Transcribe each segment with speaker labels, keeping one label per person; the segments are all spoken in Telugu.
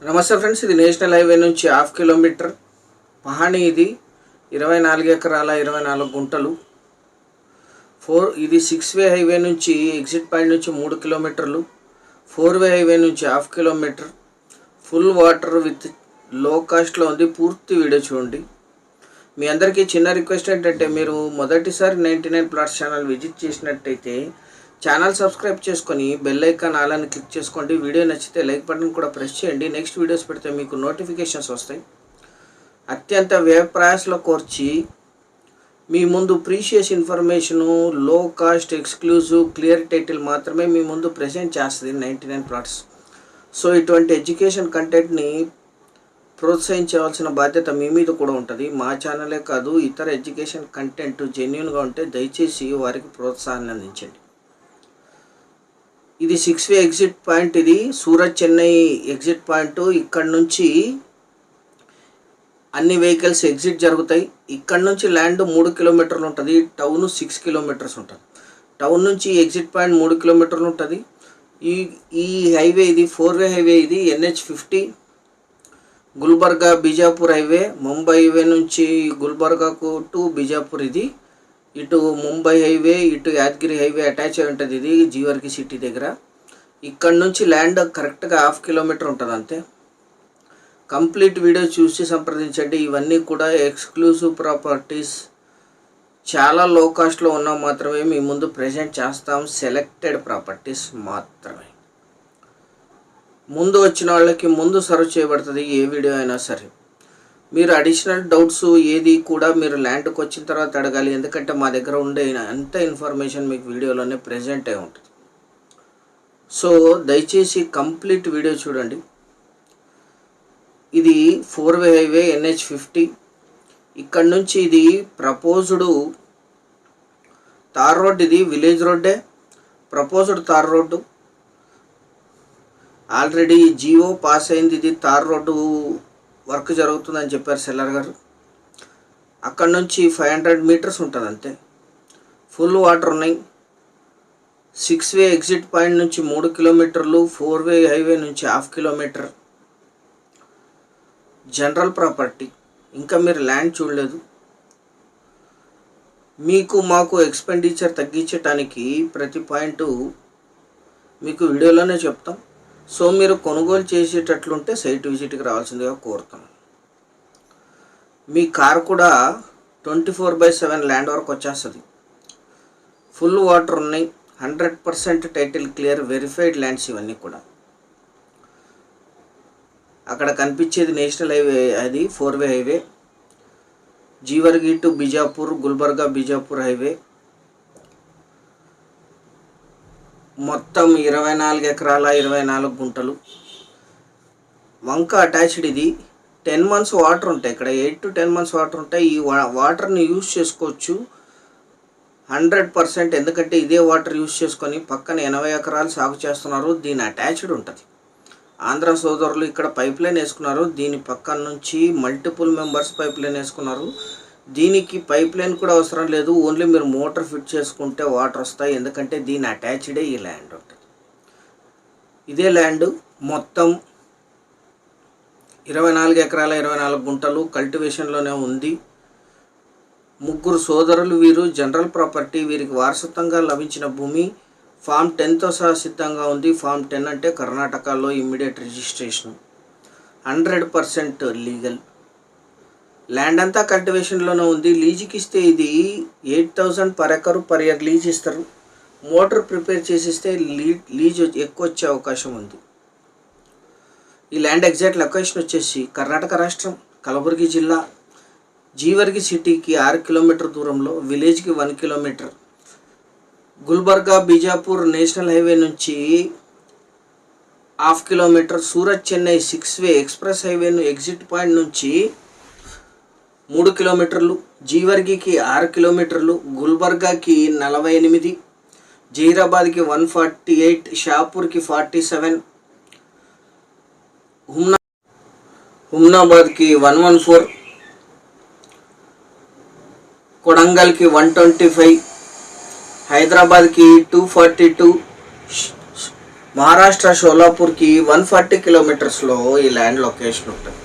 Speaker 1: నమస్తే ఫ్రెండ్స్, ఇది నేషనల్ హైవే నుంచి హాఫ్ కిలోమీటర్ పహాణి. ఇది 24 ఎకరాల 24 గుంటలు. ఇది 6-వే హైవే నుంచి ఎగ్జిట్ పాయింట్ నుంచి 3 కిలోమీటర్లు. 4-వే హైవే నుంచి half kilometre. Full water with low కాస్ట్లో ఉంది. పూర్తి వీడియో చూడండి. మీ అందరికీ చిన్న రిక్వెస్ట్ ఏంటంటే, మీరు మొదటిసారి 99 ప్లాట్స్ ఛానల్ విజిట్ చేసినట్టయితే ఛానల్ సబ్స్క్రైబ్ చేసుకొని బెల్ ఐకాన్ ఆల్ క్లిక్ చేసుకోండి. వీడియో నచ్చితే లైక్ బటన్ కూడా ప్రెస్ చేయండి. నెక్స్ట్ వీడియోస్ పెడితే మీకు నోటిఫికేషన్స్ వస్తాయి. అత్యంత వ్యయ ప్రయాసలో కోర్చి మీ ముందు ప్రీషియస్ ఇన్ఫర్మేషను, లో కాస్ట్, ఎక్స్క్లూజివ్, క్లియర్ టైటిల్ మాత్రమే మీ ముందు ప్రెజెంట్ చేస్తుంది 99 ప్లాట్స్. సో ఇటువంటి ఎడ్యుకేషన్ కంటెంట్ని ప్రోత్సహించవలసిన బాధ్యత మీ మీద కూడా ఉంటుంది. మా ఛానలే కాదు, ఇతర ఎడ్యుకేషన్ కంటెంట్ జెన్యూన్గా ఉంటే దయచేసి వారికి ప్రోత్సాహాన్ని అందించండి. ఇది 6-వే ఎగ్జిట్ పాయింట్. ఇది సూరత్ చెన్నై ఎగ్జిట్ పాయింట్. ఇక్కడ నుంచి అన్ని వెహికల్స్ ఎగ్జిట్ జరుగుతాయి. ఇక్కడ నుంచి ల్యాండ్ 3 కిలోమీటర్లు ఉంటుంది. టౌన్ 6 కిలోమీటర్స్ ఉంటుంది. టౌన్ నుంచి ఎగ్జిట్ పాయింట్ 3 కిలోమీటర్లు ఉంటుంది. ఈ హైవే ఇది 4-వే హైవే. ఇది NH50 Gulbarga Bijapur highway. Mumbai highway నుంచి గుల్బర్గాకు టు బీజాపూర్. ఇది ఇటు ముంబై హైవే, ఇటు యాదగిరి హైవే అటాచ్ అయి ఉంటుంది. ఇది జీవర్గి సిటీ దగ్గర. ఇక్కడ నుంచి ల్యాండ్ కరెక్ట్గా హాఫ్ కిలోమీటర్ ఉంటుంది అంతే. కంప్లీట్ వీడియో చూసి సంప్రదించండి. ఇవన్నీ కూడా ఎక్స్క్లూజివ్ ప్రాపర్టీస్, చాలా లో కాస్ట్లో ఉన్న మాత్రమే మీ ముందు ప్రజెంట్ చేస్తాం. సెలెక్టెడ్ ప్రాపర్టీస్ మాత్రమే. ముందు వచ్చిన వాళ్ళకి ముందు సర్వ్ చేయబడుతుంది ఏ వీడియో అయినా సరే. మీరు అడిషనల్ డౌట్స్ ఏది కూడా మీరు ల్యాండ్కి వచ్చిన తర్వాత అడగాలి. ఎందుకంటే మా దగ్గర ఉండే అంత ఇన్ఫర్మేషన్ మీకు వీడియోలోనే ప్రెజెంట్ అయి ఉంటుంది. సో దయచేసి కంప్లీట్ వీడియో చూడండి. ఇది 4-వే హైవే NH50. ఇక్కడ నుంచి ఇది ప్రపోజ్డ్ తార్ రోడ్. ఇది విలేజ్ రోడ్డే, proposed tar road. Already GO pass అయింది. ఇది తార్ రోడ్డు వర్క్ జరుగుతుందని చెప్పారు సెల్లర్ గారు. అక్కడ నుంచి 500 మీటర్స్ ఉంటుంది అంతే. ఫుల్ వాటర్ ఉన్నాయి. 6-వే ఎగ్జిట్ పాయింట్ నుంచి 3 కిలోమీటర్లు. 4-వే హైవే నుంచి హాఫ్ కిలోమీటర్. General property. ఇంకా మీరు ల్యాండ్ చూడలేదు. మీకు మాకు ఎక్స్పెండిచర్ తగ్గించడానికి ప్రతి పాయింట్ మీకు వీడియోలోనే చెప్తాం. సో మీరు కొనుగోలు చేసేటట్లుంటే సైట్ విజిట్కి రావాల్సిందిగా కోరుతాం. మీ కార్ కూడా 24/7 ల్యాండ్ వరకు వచ్చేస్తుంది. ఫుల్ వాటర్ ఉన్నాయి. 100% టైటిల్ క్లియర్, వెరిఫైడ్ ల్యాండ్స్ ఇవన్నీ కూడా. అక్కడ కనిపించేది నేషనల్ హైవే. అది 4-వే highway. Jevargi to Bijapur, Gulbarga Bijapur highway. మొత్తం 24 ఎకరాల 24 గుంటలు. వంక అటాచ్డ్. ఇది 10 months వాటర్ ఉంటాయి. ఇక్కడ 8 to 10 months వాటర్ ఉంటాయి. ఈ వాటర్ని యూజ్ చేసుకోవచ్చు 100%. ఎందుకంటే ఇదే వాటర్ యూజ్ చేసుకొని పక్కన 80 ఎకరాలు సాగు చేస్తున్నారు. దీని అటాచ్డ్ ఉంటుంది. ఆంధ్ర సోదరులు ఇక్కడ పైప్ లైన్ వేసుకున్నారు. దీని పక్కన నుంచి మల్టిపుల్ మెంబర్స్ పైప్ లైన్ వేసుకున్నారు. దీనికి పైప్ లైన్ కూడా అవసరం లేదు. ఓన్లీ మీరు మోటార్ ఫిట్ చేసుకుంటే వాటర్ వస్తాయి. ఎందుకంటే దీని అటాచ్డే ఈ ల్యాండ్ ఉంటుంది. ఇదే ల్యాండ్ మొత్తం 24 ఎకరాల 24 గుంటలు కల్టివేషన్లోనే ఉంది. 3 సోదరులు వీరు. General property. వీరికి వారసత్వంగా లభించిన భూమి ఫామ్ 10తో సహా సిద్ధంగా ఉంది. ఫామ్ 10 అంటే కర్ణాటకలో ఇమ్మీడియట్ రిజిస్ట్రేషన్. 100% లీగల్. ల్యాండ్ అంతా కల్టివేషన్లోనే ఉంది. లీజుకి ఇస్తే ఇది 8,000 per acre per year lease ఇస్తారు. మోటార్ ప్రిపేర్ చేసిస్తే లీజ్ ఎక్కువ వచ్చే అవకాశం ఉంది. ఈ ల్యాండ్ ఎగ్జాక్ట్ లొకేషన్ వచ్చేసి కర్ణాటక రాష్ట్రం, కలబుర్గి జిల్లా, జీవర్గి సిటీకి 6 కిలోమీటర్ దూరంలో, విలేజ్కి 1 kilometre. Gulbarga Bijapur national highway నుంచి హాఫ్ కిలోమీటర్. సూరత్ చెన్నై 6-వే ఎక్స్ప్రెస్ హైవేను ఎగ్జిట్ పాయింట్ నుంచి 3 కిలోమీటర్లు. జీవర్గికి 6 కిలోమీటర్లు. గుల్బర్గాకి 48, జహీరాబాద్కి 148, షాపూర్కి 47, హుమ్నాబాద్కి 114, కొడంగల్కి 125, హైదరాబాద్కి 242, మహారాష్ట్ర షోలాపూర్కి 140 కిలోమీటర్స్లో ఈ ల్యాండ్ లొకేషన్ ఉంటుంది.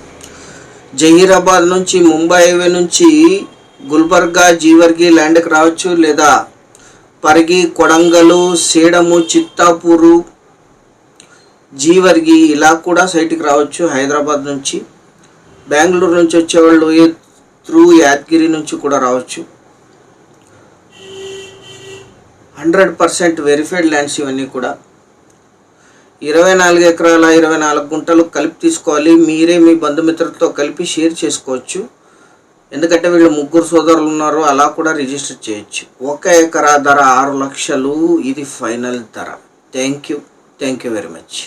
Speaker 1: జహీరాబాద్ నుంచి ముంబై హైవే నుంచి గుల్బర్గా జీవర్గి ల్యాండ్కి రావచ్చు, లేదా పరిగి, కొడంగలు, సేడము, చిత్తాపూరు, జీవర్గి ఇలా కూడా సైట్కి రావచ్చు. హైదరాబాద్ నుంచి, బెంగళూరు నుంచి వచ్చేవాళ్ళు త్రూ యాదగిరి నుంచి కూడా రావచ్చు. 100% వెరిఫైడ్ ల్యాండ్స్ ఇవన్నీ కూడా. 24 ఎకరాల 24 గుంటలు కలిపి తీసుకోవాలి. మీరే మీ బంధుమిత్రులతో కలిపి షేర్ చేసుకోవచ్చు. ఎందుకంటే వీళ్ళు 3 సోదరులు ఉన్నారు, అలా కూడా రిజిస్టర్ చేయొచ్చు. 1 ఎకరా ధర 6 లక్షలు, ఇది ఫైనల్ ధర. Thank you very much.